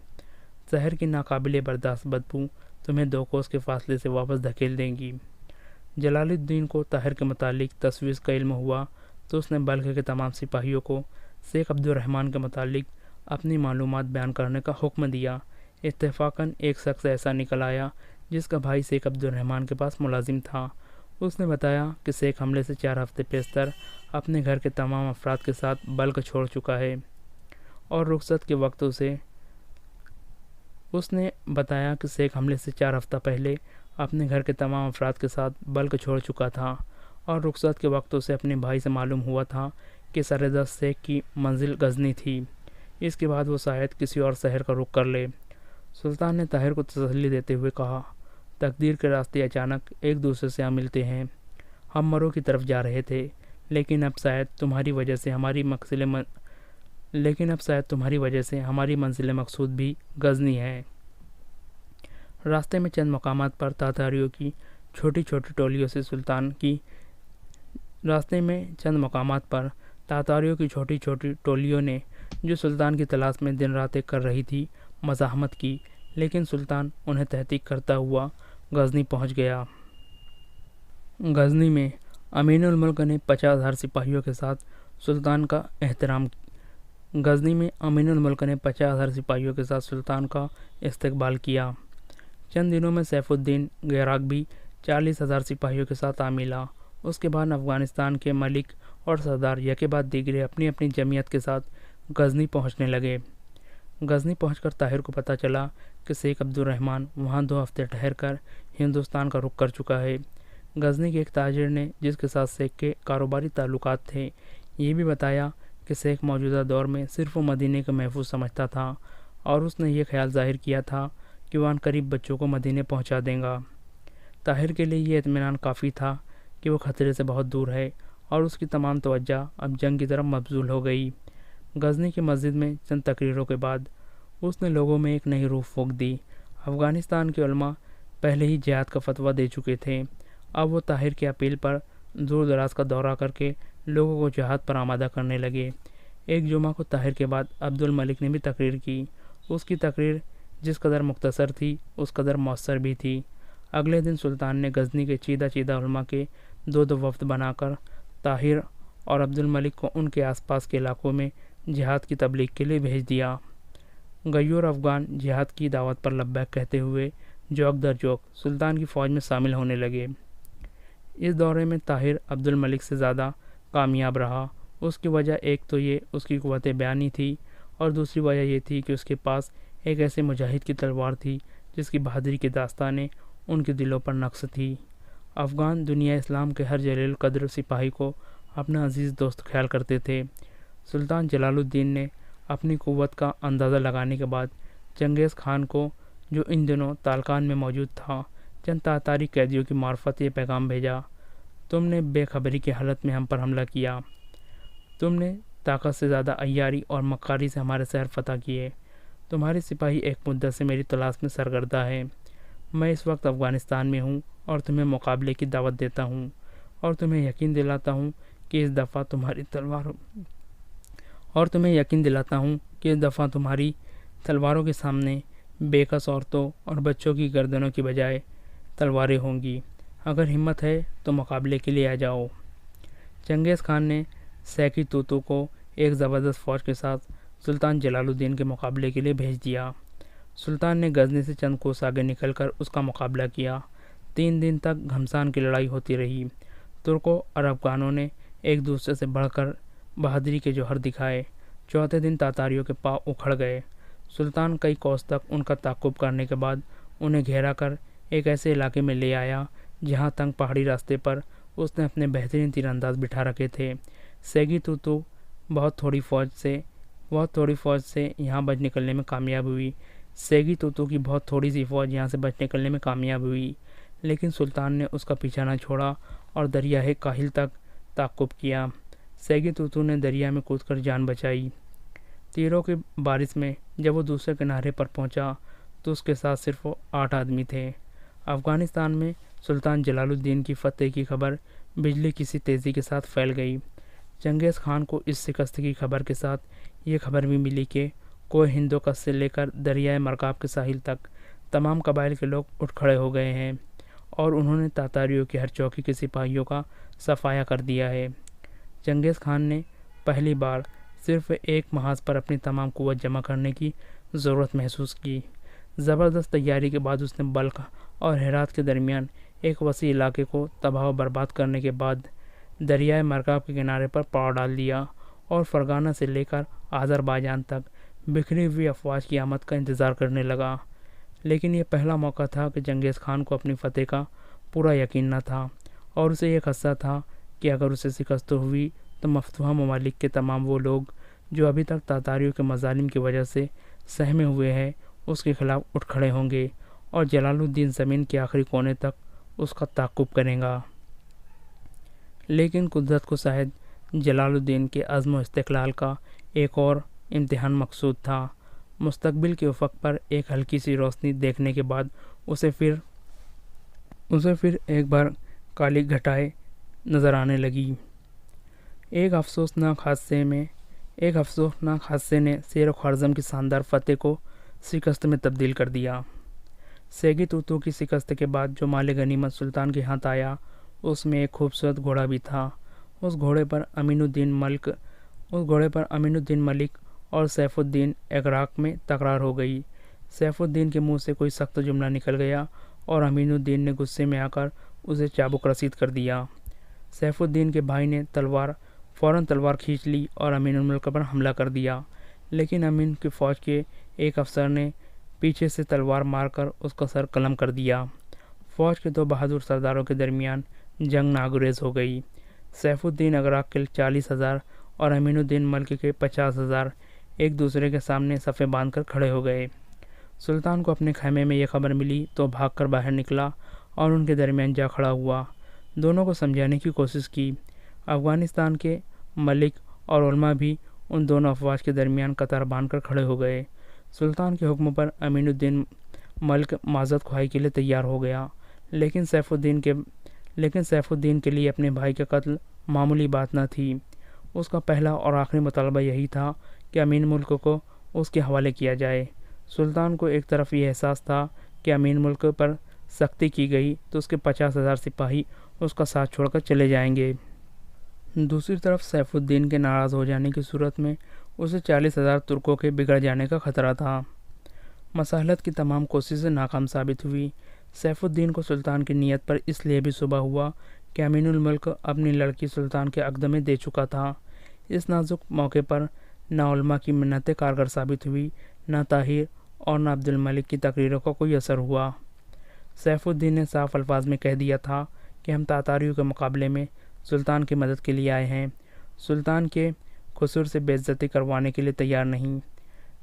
شہر کی ناقابل برداشت بدبو تمہیں 2 کوس کے فاصلے سے واپس دھکیل دیں گی۔ جلال الدین کو طاہر کے متعلق تشویش کا علم ہوا تو اس نے بلخ کے تمام سپاہیوں کو شیخ عبد الرحمن کے متعلق اپنی معلومات بیان کرنے کا حکم دیا۔ اتفاقاً ایک شخص ایسا نکل آیا جس کا بھائی شیخ عبد الرحمن کے پاس ملازم تھا۔ اس نے بتایا کہ شیخ حملے سے 4 ہفتے پیشتر اپنے گھر کے تمام افراد کے ساتھ بلخ چھوڑ چکا ہے، اور رخصت کے وقت اس نے بتایا کہ شیخ حملے سے 4 ہفتہ پہلے اپنے گھر کے تمام افراد کے ساتھ بلخ چھوڑ چکا تھا، اور رخصت کے وقت اسے اپنے بھائی سے معلوم ہوا تھا کہ سردست شیخ کی منزل غزنی تھی۔ اس کے بعد وہ شاید کسی اور شہر کا رخ کر لے۔ سلطان نے طاہر کو تسلی دیتے ہوئے کہا، تقدیر کے راستے اچانک ایک دوسرے سے آ ملتے ہیں۔ ہم مرو کی طرف جا رہے تھے، لیکن اب شاید تمہاری وجہ سے ہماری منزل مقصود بھی غزنی ہے۔ راستے میں چند مقامات پر تاتاریوں کی چھوٹی چھوٹی ٹولیوں نے جو سلطان کی تلاش میں دن راتیں کر رہی تھی مزاحمت کی، لیکن سلطان انہیں تحقیق کرتا ہوا غزنی پہنچ گیا۔ غزنی میں امین الملک نے 50,000 سپاہیوں کے ساتھ سلطان کا استقبال کیا۔ چند دنوں میں سیف الدین گیراک بھی 40,000 سپاہیوں کے ساتھ آ ملا۔ اس کے بعد افغانستان کے ملک اور سردار یکے بعد دیگرے اپنی اپنی جمعیت کے ساتھ غزنی پہنچنے لگے۔ غزنی پہنچ کر طاہر کو پتہ چلا کہ شیخ عبد الرحمن وہاں 2 ہفتے ٹھہر کر ہندوستان کا رخ کر چکا ہے۔ غزنی کے ایک تاجر نے، جس کے ساتھ شیخ کے کاروباری تعلقات تھے، یہ بھی بتایا کہ شیخ موجودہ دور میں صرف وہ مدینے کو محفوظ سمجھتا تھا، اور اس نے یہ خیال ظاہر کیا تھا کہ وہ عنقریب بچوں کو مدینے پہنچا دے گا۔ طاہر کے لیے یہ اطمینان کافی تھا کہ وہ خطرے سے بہت دور ہے، اور اس کی تمام توجہ اب جنگ کی طرف مبذول ہو گئی۔ غزنی کی مسجد میں چند تقریروں کے بعد اس نے لوگوں میں ایک نئی روح پھونک دی۔ افغانستان کے علماء پہلے ہی جہاد کا فتویٰ دے چکے تھے، اب وہ طاہر کی اپیل پر دور دراز کا دورہ کر کے لوگوں کو جہاد پر آمادہ کرنے لگے۔ ایک جمعہ کو طاہر کے بعد عبد الملک نے بھی تقریر کی۔ اس کی تقریر جس قدر مختصر تھی اس قدر مؤثر بھی تھی۔ اگلے دن سلطان نے غزنی کے چیدہ علماء کے 2 وفد بنا کر طاہر اور عبد الملک کو ان کے آس پاس کے علاقوں میں جہاد کی تبلیغ کے لیے بھیج دیا۔ غیور افغان جہاد کی دعوت پر لبیک کہتے ہوئے جوک در جوک سلطان کی فوج میں شامل ہونے لگے۔ اس دورے میں طاہر عبد الملک سے زیادہ کامیاب رہا۔ اس کی وجہ ایک تو یہ اس کی قوت بیانی تھی، اور دوسری وجہ یہ تھی کہ اس کے پاس ایک ایسے مجاہد کی تلوار تھی جس کی بہادری کی داستانیں ان کے دلوں پر نقش تھی۔ افغان دنیا اسلام کے ہر جلیل قدر سپاہی کو اپنا عزیز دوست خیال کرتے تھے۔ سلطان جلال الدین نے اپنی قوت کا اندازہ لگانے کے بعد چنگیز خان کو، جو ان دنوں تالکان میں موجود تھا، چند تاتاری قیدیوں کی معرفت یہ پیغام بھیجا: تم نے بے خبری کی حالت میں ہم پر حملہ کیا، تم نے طاقت سے زیادہ عیاری اور مکاری سے ہمارے شہر فتح کیے، تمہارے سپاہی ایک مدت سے میری تلاش میں سرگردہ ہے۔ میں اس وقت افغانستان میں ہوں اور تمہیں مقابلے کی دعوت دیتا ہوں، اور تمہیں یقین دلاتا ہوں کہ اس دفعہ تمہاری تلواروں کے سامنے بے کس عورتوں اور بچوں کی گردنوں کی بجائے تلواریں ہوں گی۔ اگر ہمت ہے تو مقابلے کے لیے آ جاؤ۔ چنگیز خان نے سیکی توتو کو ایک زبردست فوج کے ساتھ سلطان جلال الدین کے مقابلے کے لیے بھیج دیا۔ سلطان نے غزنی سے چند کوس آگے نکل کر اس کا مقابلہ کیا۔ 3 دن تک گھمسان کی لڑائی ہوتی رہی۔ ترکوں اور افغانوں نے ایک دوسرے سے بڑھ کر بہادری کے جوہر دکھائے۔ چوتھے دن تاتاریوں کے پاؤں اکھڑ گئے۔ سلطان کئی کوس تک ان کا تعاقب کرنے کے بعد انہیں گھیرا کر ایک ایسے علاقے میں لے آیا جہاں تنگ پہاڑی راستے پر اس نے اپنے بہترین تیر انداز بٹھا رکھے تھے۔ سیگی توتو بہت تھوڑی فوج سے یہاں بچ نکلنے میں کامیاب ہوئی۔ سیگی توتو کی بہت تھوڑی سی فوج یہاں سے بچ نکلنے میں کامیاب ہوئی، لیکن سلطان نے اس کا پیچھا نہ چھوڑا اور دریائے کاہل تک تعاقب کیا۔ سیگی توتو نے دریا میں کود کر جان بچائی۔ تیروں کی بارش میں جب وہ دوسرے کنارے پر پہنچا تو اس کے ساتھ صرف 8 آدمی تھے۔ افغانستان میں سلطان جلال الدین کی فتح کی خبر بجلی کی سی تیزی کے ساتھ پھیل گئی۔ چنگیز خان کو اس شکست کی خبر کے ساتھ یہ خبر بھی ملی کہ کوہ ہندوکش سے لے کر دریائے مرکاب کے ساحل تک تمام قبائل کے لوگ اٹھ کھڑے ہو گئے ہیں، اور انہوں نے تاتاریوں کی ہر چوکی کے سپاہیوں کا صفایا کر دیا ہے۔ چنگیز خان نے پہلی بار صرف ایک محاذ پر اپنی تمام قوت جمع کرنے کی ضرورت محسوس کی۔ زبردست تیاری کے بعد اس نے بلخ اور ہرات کے درمیان ایک وسیع علاقے کو تباہ و برباد کرنے کے بعد دریائے مرکاب کے کنارے پر پڑاؤ ڈال دیا، اور فرغانہ سے لے کر آذربائیجان تک بکھری ہوئی افواج کی آمد کا انتظار کرنے لگا۔ لیکن یہ پہلا موقع تھا کہ چنگیز خان کو اپنی فتح کا پورا یقین نہ تھا، اور اسے یہ خدشہ تھا کہ اگر اسے شکست ہوئی تو مفتوحہ ممالک کے تمام وہ لوگ جو ابھی تک تاتاریوں کے مظالم کی وجہ سے سہمے ہوئے ہیں اس کے خلاف اٹھ کھڑے ہوں گے، اور جلال الدین زمین کے آخری کونے تک اس کا تعاقب کرے گا۔ لیکن قدرت کو شاید جلال الدین کے عزم و استقلال کا ایک اور امتحان مقصود تھا۔ مستقبل کے افق پر ایک ہلکی سی روشنی دیکھنے کے بعد اسے پھر ایک بار کالی گھٹائیں نظر آنے لگی۔ ایک افسوسناک حادثے نے شیر و خوارزم کی شاندار فتح کو شکست میں تبدیل کر دیا۔ سیگی توتو کی شکست کے بعد جو مال غنیمت سلطان کے ہاتھ آیا اس میں ایک خوبصورت گھوڑا بھی تھا۔ اس گھوڑے پر امین الدین ملک اور سیف الدین اغراق میں تکرار ہو گئی۔ سیف الدین کے منہ سے کوئی سخت جملہ نکل گیا اور امین الدین نے غصے میں آ کر اسے چابک رسید کر دیا۔ سیف الدین کے بھائی نے فوراً تلوار کھینچ لی اور امین الملک پر حملہ کر دیا، لیکن امین کی فوج کے ایک افسر نے پیچھے سے تلوار مار کر اس کا سر قلم کر دیا۔ فوج کے دو بہادر سرداروں کے درمیان جنگ ناگزیر ہو گئی۔ سیف الدین اغراق کے 40,000 اور امین الدین ملک کے 50,000 ایک دوسرے کے سامنے صفیں باندھ کر کھڑے ہو گئے۔ سلطان کو اپنے خیمے میں یہ خبر ملی تو بھاگ کر باہر نکلا اور ان کے درمیان جا کھڑا ہوا۔ دونوں کو سمجھانے کی کوشش کی۔ افغانستان کے ملک اور علماء بھی ان دونوں افواج کے درمیان قطار باندھ کر کھڑے ہو گئے۔ سلطان کے حکم پر امین الدین ملک معذرت خواہی کے لیے تیار ہو گیا، لیکن سیف الدین کے لیے اپنے بھائی کا قتل معمولی بات نہ تھی۔ اس کا پہلا اور آخری مطالبہ یہی تھا کہ امین ملک کو اس کے حوالے کیا جائے۔ سلطان کو ایک طرف یہ احساس تھا کہ امین ملک پر سختی کی گئی تو اس کے 50,000 سپاہی اس کا ساتھ چھوڑ کر چلے جائیں گے۔ دوسری طرف سیف الدین کے ناراض ہو جانے کی صورت میں اسے 40,000 ترکوں کے بگڑ جانے کا خطرہ تھا۔ مصالحت کی تمام کوششیں ناکام ثابت ہوئی۔ سیف الدین کو سلطان کی نیت پر اس لیے بھی شبہ ہوا کہ امین الملک اپنی لڑکی سلطان کے عقد میں دے چکا تھا۔ اس نازک موقع پر نہ علماء کی منتیں کارگر ثابت ہوئی، نہ طاہر اور نہ عبد الملک کی تقریروں کا کوئی اثر ہوا۔ سیف الدین نے صاف الفاظ میں کہہ دیا تھا کہ ہم تاتاریوں کے مقابلے میں سلطان کی مدد کے لیے آئے ہیں، سلطان کے قصور سے بے عزتی کروانے کے لیے تیار نہیں۔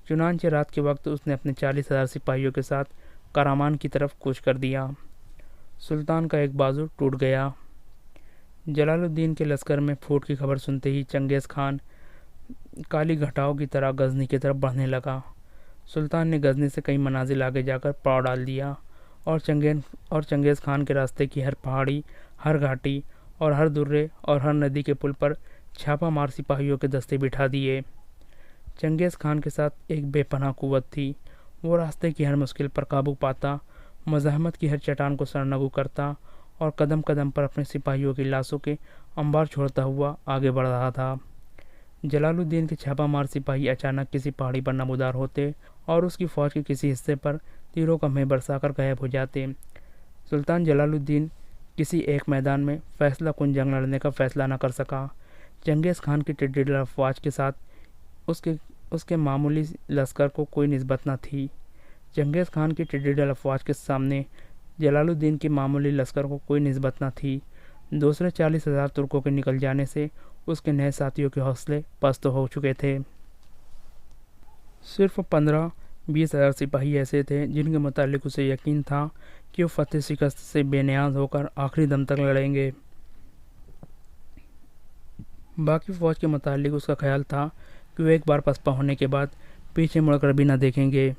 چنانچہ رات کے وقت اس نے اپنے 40,000 سپاہیوں کے ساتھ کرامان کی طرف کوچ کر دیا۔ سلطان کا ایک بازو ٹوٹ گیا۔ جلال الدین کے لشکر میں پھوٹ کی خبر سنتے ہی چنگیز خان کالی گھٹاؤں کی طرح غزنی کی طرف بڑھنے لگا۔ سلطان نے غزنی سے کئی منازل آگے جا کر پڑاؤ ڈال دیا اور چنگیز خان کے راستے کی ہر پہاڑی، ہر گھاٹی اور ہر درے اور ہر ندی کے پل پر چھاپا مار سپاہیوں کے دستے بٹھا دیے۔ چنگیز خان کے ساتھ ایک بے پناہ قوت تھی۔ وہ راستے کی ہر مشکل پر قابو پاتا، مزاحمت کی ہر چٹان کو سرنگو کرتا اور قدم قدم پر اپنے سپاہیوں کی لاشوں کے انبار چھوڑتا ہوا آگے بڑھ رہا تھا۔ جلال الدین کے چھاپا مار سپاہی اچانک کسی پہاڑی پر نمودار ہوتے اور اس کی فوج کے کسی حصے پر تیروں کا مہ برسا کر غائب ہو جاتے۔ سلطان جلال الدین کسی ایک میدان میں فیصلہ کن جنگ لڑنے کا فیصلہ نہ کر سکا۔ چنگیز خان کی ٹڈی دل افواج کے ساتھ اس کے معمولی لشکر کو کوئی نسبت نہ تھی۔ چنگیز خان کی ٹڈی دل افواج کے سامنے جلال الدین کی معمولی لشکر کو کوئی نسبت نہ تھی۔ دوسرے 40,000 ترکوں کے نکل جانے سے اس کے نئے ساتھیوں کے حوصلے پست ہو چکے تھے۔ صرف 15-20 سپاہی ایسے تھے جن کے متعلق اسے یقین تھا کہ وہ فتح شکست سے بے نیاز ہو کر آخری دم تک لڑیں گے۔ باقی فوج کے متعلق اس کا خیال تھا کہ وہ ایک بار پسپا ہونے کے بعد پیچھے مڑ کر بھی نہ دیکھیں گے۔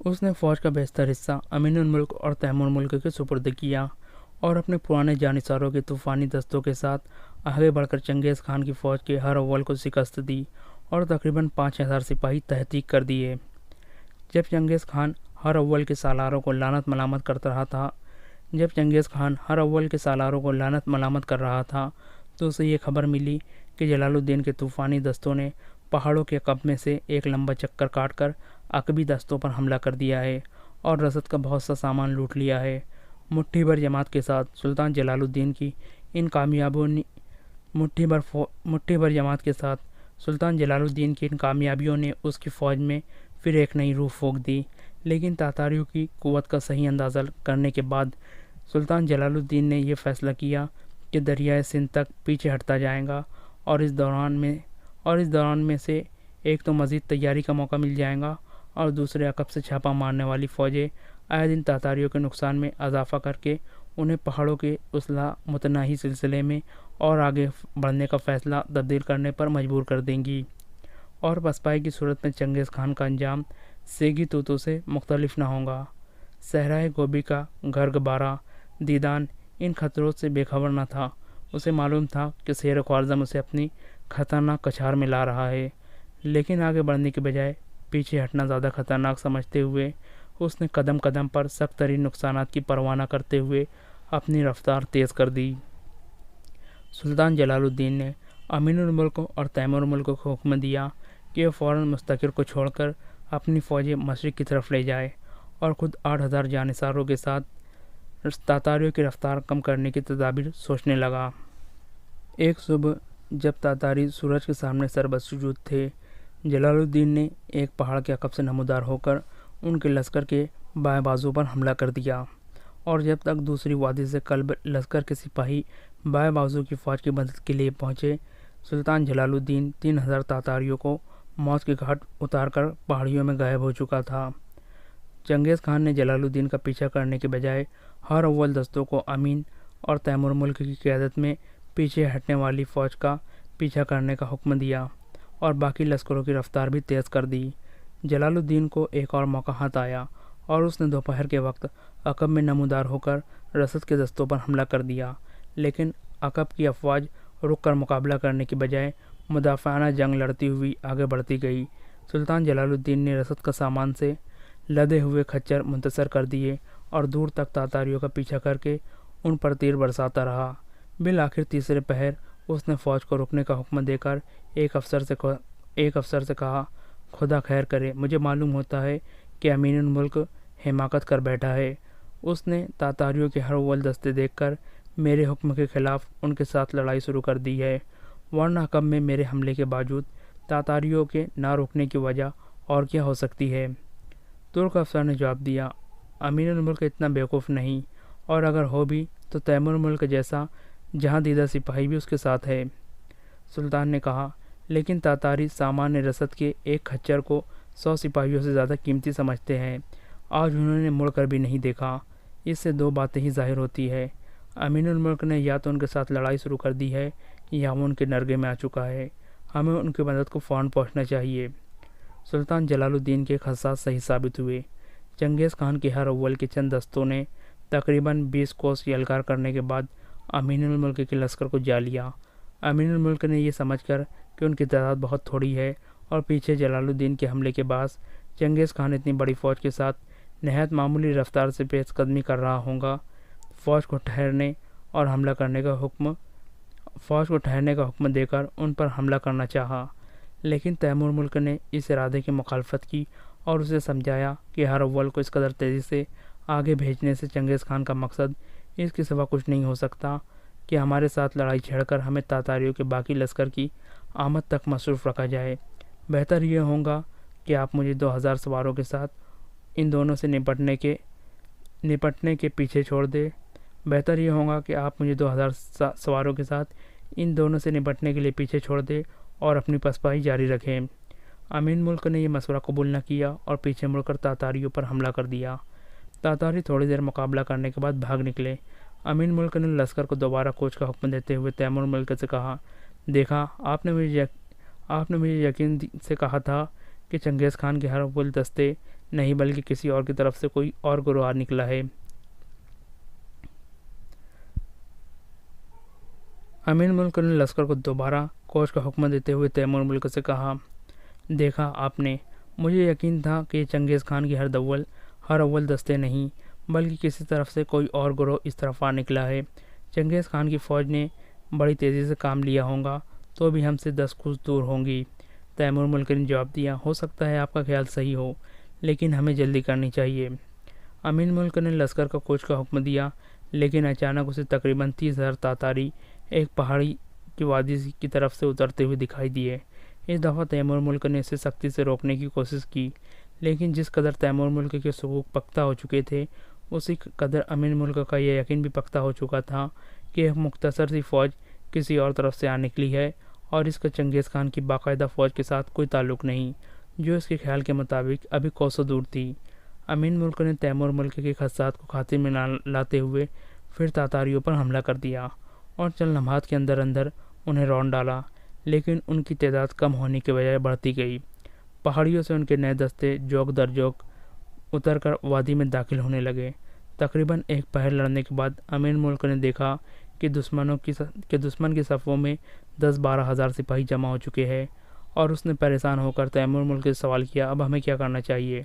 اس نے فوج کا بیشتر حصہ امین الملک اور تیمور ملک کے سپرد کیا اور اپنے پرانے جانصاروں کے طوفانی دستوں کے ساتھ آگے بڑھ کر چنگیز خان کی فوج کے ہر اول کو شکست دی اور تقریباً 5,000 سپاہی تحقیق کر دیے۔ جب چنگیز خان ہر اول کے سالاروں کو لعنت ملامت کر رہا تھا تو اسے یہ خبر ملی کہ جلال الدین کے طوفانی دستوں نے پہاڑوں کے قب میں سے ایک لمبا چکر کاٹ کر عقبی دستوں پر حملہ کر دیا ہے اور رسد کا بہت سا سامان لوٹ لیا ہے۔ مٹھی بھر جماعت کے ساتھ سلطان جلال الدین کی ان کامیابیوں نے اس کی فوج میں پھر ایک نئی روح پھونک دی، لیکن تاتاریوں کی قوت کا صحیح اندازہ کرنے کے بعد سلطان جلال الدین نے یہ فیصلہ کیا کہ دریائے سندھ تک پیچھے ہٹتا جائے گا اور اس دوران میں سے ایک تو مزید تیاری کا موقع مل جائے گا اور دوسرے عقب سے چھاپا مارنے والی فوجیں آئے دن تاتاریوں کے نقصان میں اضافہ کر کے انہیں پہاڑوں کے اصلاح متناہی سلسلے میں اور آگے بڑھنے کا فیصلہ تبدیل کرنے پر مجبور کر دیں گی، اور پسپائی کی صورت میں چنگیز خان کا انجام سیگی توتو سے مختلف نہ ہوگا۔ صحرائے گوبی کا گرگ بارہ دیدان ان خطروں سے بے خبر نہ تھا۔ اسے معلوم تھا کہ شیر خوارزم اسے اپنی خطرناک کچھار میں لا رہا ہے، لیکن آگے بڑھنے کے بجائے پیچھے ہٹنا زیادہ خطرناک سمجھتے ہوئے اس نے قدم قدم پر سخت ترین نقصانات کی پرواہ نہ کرتے ہوئے اپنی رفتار تیز کر دی۔ سلطان جلال الدین نے امین الملک اور تیمور الملک کو حکم دیا کہ وہ فوراً مستقر کو چھوڑ کر اپنی فوجیں مشرق کی طرف لے جائے اور خود 8,000 جانثاروں کے ساتھ تاتاریوں کی رفتار کم کرنے کی تدابیر سوچنے لگا۔ ایک صبح جب تاتاری سورج کے سامنے سربسجود تھے، جلال الدین نے ایک پہاڑ کے عقب سے نمودار ہو کر ان کے لشکر کے بائیں بازو پر حملہ کر دیا، اور جب تک دوسری وادی سے قلب لشکر کے سپاہی بائیں بازو کی فوج کی مدد کے لیے پہنچے، سلطان جلال الدین 3,000 تاتاریوں کو موت کے گھاٹ اتار کر پہاڑیوں میں غائب ہو چکا تھا۔ چنگیز خان نے جلال الدین کا پیچھا کرنے کے بجائے ہر اول دستوں کو امین اور تیمور ملک کی قیادت میں پیچھے ہٹنے والی فوج کا پیچھا کرنے کا حکم دیا اور باقی لشکروں کی رفتار بھی تیز کر دی۔ جلال الدین کو ایک اور موقع ہاتھ آیا اور اس نے دوپہر کے وقت عقب میں نمودار ہو کر رسد کے دستوں پر حملہ کر دیا، لیکن عقب کی افواج رک کر مقابلہ کرنے کے بجائے مدافعانہ جنگ لڑتی ہوئی آگے بڑھتی گئی۔ سلطان جلال الدین نے رسد کا سامان سے لدے ہوئے کھچر منتشر کر دیے اور دور تک تاتاریوں کا پیچھا کر کے ان پر تیر برساتا رہا۔ بالآخر تیسرے پہر اس نے فوج کو رکنے کا حکم دے کر ایک افسر سے کہا، خدا خیر کرے، مجھے معلوم ہوتا ہے کہ امین الملک حماقت کر بیٹھا ہے۔ اس نے تاتاریوں کے ہر اول دستے دیکھ کر میرے حکم کے خلاف ان کے ساتھ لڑائی شروع کر دی ہے، ورنہ عقب میں میرے حملے کے باوجود تاتاریوں کے نہ رکنے کی وجہ اور کیا ہو سکتی ہے؟ ترک افسر نے جواب دیا، امین الملک اتنا بیوقوف نہیں، اور اگر ہو بھی تو تیمور ملک جیسا جہاں دیدہ سپاہی بھی اس کے ساتھ ہے۔ سلطان نے کہا، لیکن تاتاری سامان رسد کے ایک کھچر کو 100 سپاہیوں سے زیادہ قیمتی سمجھتے ہیں۔ آج انہوں نے مڑ کر بھی نہیں دیکھا۔ اس سے دو باتیں ہی ظاہر ہوتی ہے، امین الملک نے یا تو ان کے ساتھ لڑائی شروع کر دی ہے یا وہ ان کے نرغے میں آ چکا ہے۔ ہمیں ان کی مدد کو فوراً پہنچنا چاہیے۔ سلطان جلال الدین کے خدشات صحیح ثابت ہوئے۔ چنگیز خان کے ہر اول کے چند دستوں نے تقریباً 20 کوس یلغار کرنے کے بعد امین الملک کے لشکر کو جا لیا۔ امین الملک نے یہ سمجھ کر کہ ان کی تعداد بہت تھوڑی ہے اور پیچھے جلال الدین کے حملے کے باعث چنگیز خان اتنی بڑی فوج کے ساتھ نہایت معمولی رفتار سے پیش قدمی کر رہا ہوگا، فوج کو ٹھہرنے کا حکم دے کر ان پر حملہ کرنا چاہا، لیکن تیمور ملک نے اس ارادے کی مخالفت کی اور اسے سمجھایا کہ ہر اول کو اس قدر تیزی سے آگے بھیجنے سے چنگیز خان کا مقصد اس کے سوا کچھ نہیں ہو سکتا کہ ہمارے ساتھ لڑائی چھیڑ کر ہمیں تاتاریوں کے باقی لشکر کی آمد تک مصروف رکھا جائے۔ بہتر یہ ہوگا کہ آپ مجھے 2,000 سواروں کے ساتھ ان دونوں سے نپٹنے کے پیچھے چھوڑ دیں۔ بہتر یہ ہوگا کہ آپ مجھے 2,000 سواروں کے ساتھ ان دونوں سے نپٹنے کے لیے پیچھے چھوڑ دیں اور اپنی پسپائی جاری رکھیں۔ امین ملک نے یہ مشورہ قبول نہ کیا اور پیچھے مڑ کر تاتاریوں پر حملہ کر دیا۔ تاتاری تھوڑی دیر مقابلہ کرنے کے بعد بھاگ نکلے۔ امین ملک نے لشکر کو دوبارہ کوچ کا حکم دیتے ہوئے تیمور ملک سے کہا، دیکھا، آپ نے مجھے یقین سے کہا تھا کہ چنگیز خان کے ہر اول دستے نہیں بلکہ کسی اور کی طرف سے کوئی اور گروہ نکلا ہے۔ امین ملک نے لشکر کو دوبارہ کوچ کا حکم دیتے ہوئے تیمور ملک سے کہا، دیکھا آپ نے، مجھے یقین تھا کہ چنگیز خان کے ہر اول دستے نہیں بلکہ کسی طرف سے کوئی اور گروہ اس طرف آ نکلا ہے۔ چنگیز خان کی فوج نے بڑی تیزی سے کام لیا ہوگا تو بھی ہم سے 10 کوس دور ہوں گی۔ تیمور ملک نے جواب دیا، ہو سکتا ہے آپ کا خیال صحیح ہو، لیکن ہمیں جلدی کرنی چاہیے۔ امین ملک نے لشکر کا کوچ کا حکم دیا، لیکن اچانک اسے تقریباً 30,000 تاتاری ایک پہاڑی کی وادی کی طرف سے اترتے ہوئے دکھائی دیے۔ اس دفعہ تیمور ملک نے اسے سختی سے روکنے کی کوشش کی، لیکن جس قدر تیمور ملک کے ثقوف پختہ ہو چکے تھے، اسی قدر امین ملک کا یہ یقین بھی پختہ ہو چکا تھا کہ ایک مختصر سی فوج کسی اور طرف سے آ نکلی ہے اور اس کا چنگیز خان کی باقاعدہ فوج کے ساتھ کوئی تعلق نہیں، جو اس کے خیال کے مطابق ابھی کوسوں دور تھی۔ امین ملک نے تیمور ملک کے خدشات کو خاطر میں لاتے ہوئے پھر تاتاریوں پر حملہ کر دیا اور چند لمحات کے اندر اندر انہیں رون ڈالا، لیکن ان کی تعداد کم ہونے کے بجائے بڑھتی گئی۔ پہاڑیوں سے ان کے نئے دستے جوک در جوک اتر کر وادی میں داخل ہونے لگے۔ تقریباً ایک پہر لڑنے کے بعد امیر ملک نے دیکھا کہ دشمن کی صفوں میں 10-12 ہزار سپاہی جمع ہو چکے ہیں، اور اس نے پریشان ہو کر تیمور ملک سے سوال کیا، اب ہمیں کیا کرنا چاہیے؟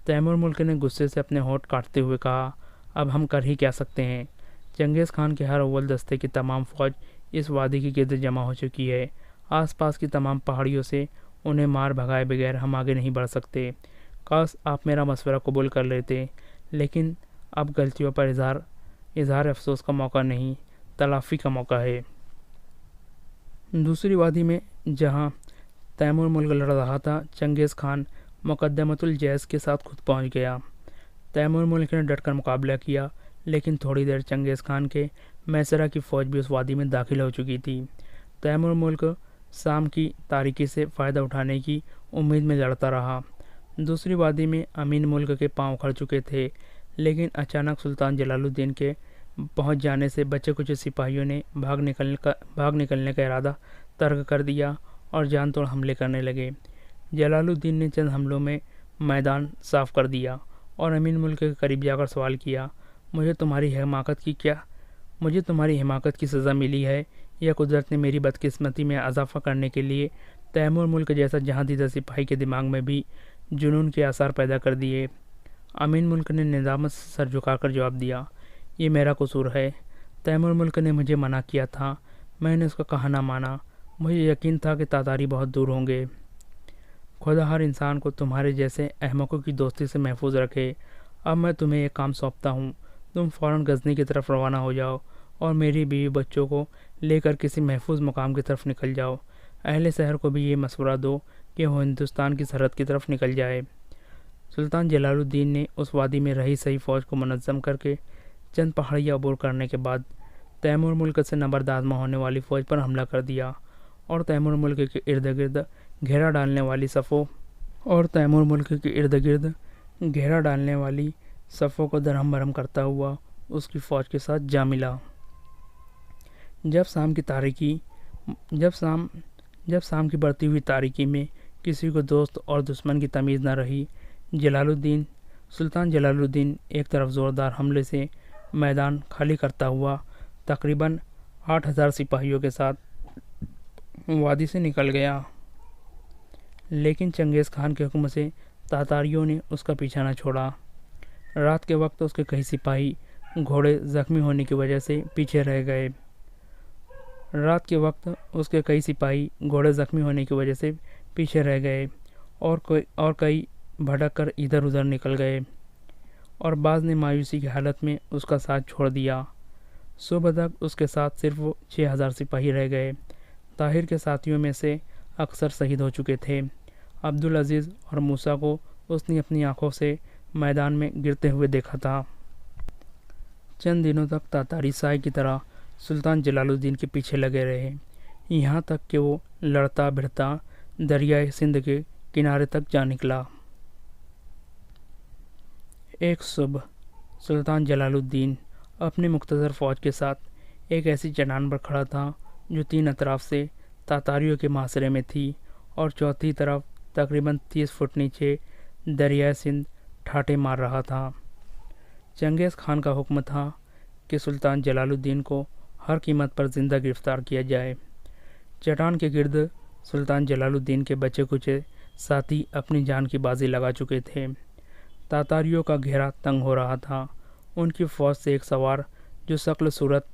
تیمور ملک نے غصے سے اپنے ہونٹ کاٹتے ہوئے کہا، اب ہم کر ہی کیا سکتے ہیں؟ چنگیز خان کے ہر اول دستے کی تمام فوج اس وادی کے گرد جمع ہو چکی ہے۔ آس پاس کی تمام پہاڑیوں سے انہیں مار بھگائے بغیر ہم آگے نہیں بڑھ سکتے۔ کاش آپ میرا مشورہ قبول کر لیتے، لیکن اب غلطیوں پر اظہار افسوس کا موقع نہیں، تلافی کا موقع ہے۔ دوسری وادی میں جہاں تیمور ملک لڑ رہا تھا، چنگیز خان مقدمۃ الجیش کے ساتھ خود پہنچ گیا۔ تیمور ملک نے ڈٹ کر مقابلہ کیا، لیکن تھوڑی دیر چنگیز خان کے میسرہ کی فوج بھی اس وادی میں داخل ہو چکی تھی۔ تیمور ملک شام کی تاریکی سے فائدہ اٹھانے کی امید میں لڑتا رہا۔ دوسری وادی میں امین ملک کے پاؤں اکھڑ چکے تھے، لیکن اچانک سلطان جلال الدین کے پہنچ جانے سے بچے کچھ سپاہیوں نے بھاگ نکلنے کا ارادہ ترک کر دیا اور جان توڑ حملے کرنے لگے۔ جلال الدین نے چند حملوں میں میدان صاف کر دیا اور امین ملک کے قریب جا کر سوال کیا، مجھے تمہاری حماقت کی سزا ملی ہے یا قدرت نے میری بدقسمتی میں اضافہ کرنے کے لیے تیمور ملک جیسا جہاں دیدہ سپاہی کے دماغ میں بھی جنون کے آثار پیدا کر دیے؟ امین ملک نے ندامت سے سر جھکا کر جواب دیا، یہ میرا قصور ہے۔ تیمور ملک نے مجھے منع کیا تھا، میں نے اس کا کہا نہ مانا۔ مجھے یقین تھا کہ تاتاری بہت دور ہوں گے۔ خدا ہر انسان کو تمہارے جیسے احمقوں کی دوستی سے محفوظ رکھے۔ اب میں تمہیں ایک کام سونپتا ہوں، تم فوراً غزنی کی طرف روانہ ہو جاؤ اور میری بیوی بچوں کو لے کر کسی محفوظ مقام کی طرف نکل جاؤ۔ اہل شہر کو بھی یہ مشورہ دو کہ وہ ہندوستان کی سرحد کی طرف نکل جائے۔ سلطان جلال الدین نے اس وادی میں رہی سہی فوج کو منظم کر کے چند پہاڑیاں عبور کرنے کے بعد تیمور ملک سے نبرد آزما ہونے والی فوج پر حملہ کر دیا اور تیمور ملک کے ارد گرد گھیرا ڈالنے والی صفوں کو درہم برہم کرتا ہوا اس کی فوج کے ساتھ جا ملا۔ جب شام کی بڑھتی ہوئی تاریکی میں کسی کو دوست اور دشمن کی تمیز نہ رہی، سلطان جلال الدین ایک طرف زوردار حملے سے میدان خالی کرتا ہوا تقریباً 8,000 سپاہیوں کے ساتھ وادی سے نکل گیا، لیکن چنگیز خان کے حکم سے تاتاریوں نے اس کا پیچھا نہ چھوڑا۔ رات کے وقت اس کے کئی سپاہی گھوڑے زخمی ہونے کی وجہ سے پیچھے رہ گئے اور کئی بھٹک کر ادھر ادھر نکل گئے اور بعض نے مایوسی کی حالت میں اس کا ساتھ چھوڑ دیا۔ صبح تک اس کے ساتھ صرف 6,000 سپاہی رہ گئے۔ طاہر کے ساتھیوں میں سے اکثر شہید ہو چکے تھے۔ عبدالعزیز اور موسیٰ کو اس نے اپنی آنکھوں سے میدان میں گرتے ہوئے دیکھا تھا۔ چند دنوں تک تاتاری سائے کی طرح سلطان جلال الدین کے پیچھے لگے رہے، یہاں تک کہ وہ لڑتا بھڑتا دریائے سندھ کے کنارے تک جا نکلا۔ ایک صبح سلطان جلال الدین اپنی مختصر فوج کے ساتھ ایک ایسی چٹان پر کھڑا تھا جو 3 اطراف سے تاتاریوں کے محاصرے میں تھی اور چوتھی طرف تقریباً 30 فٹ نیچے دریائے سندھ ٹھاٹھے مار رہا تھا۔ چنگیز خان کا حکم تھا کہ سلطان جلال الدین کو ہر قیمت پر زندہ گرفتار کیا جائے۔ چٹان کے گرد سلطان جلال الدین کے بچے کچے ساتھی اپنی جان کی بازی لگا چکے تھے۔ تاتاریوں کا گھیرا تنگ ہو رہا تھا۔ ان کی فوج سے ایک سوار جو شکل صورت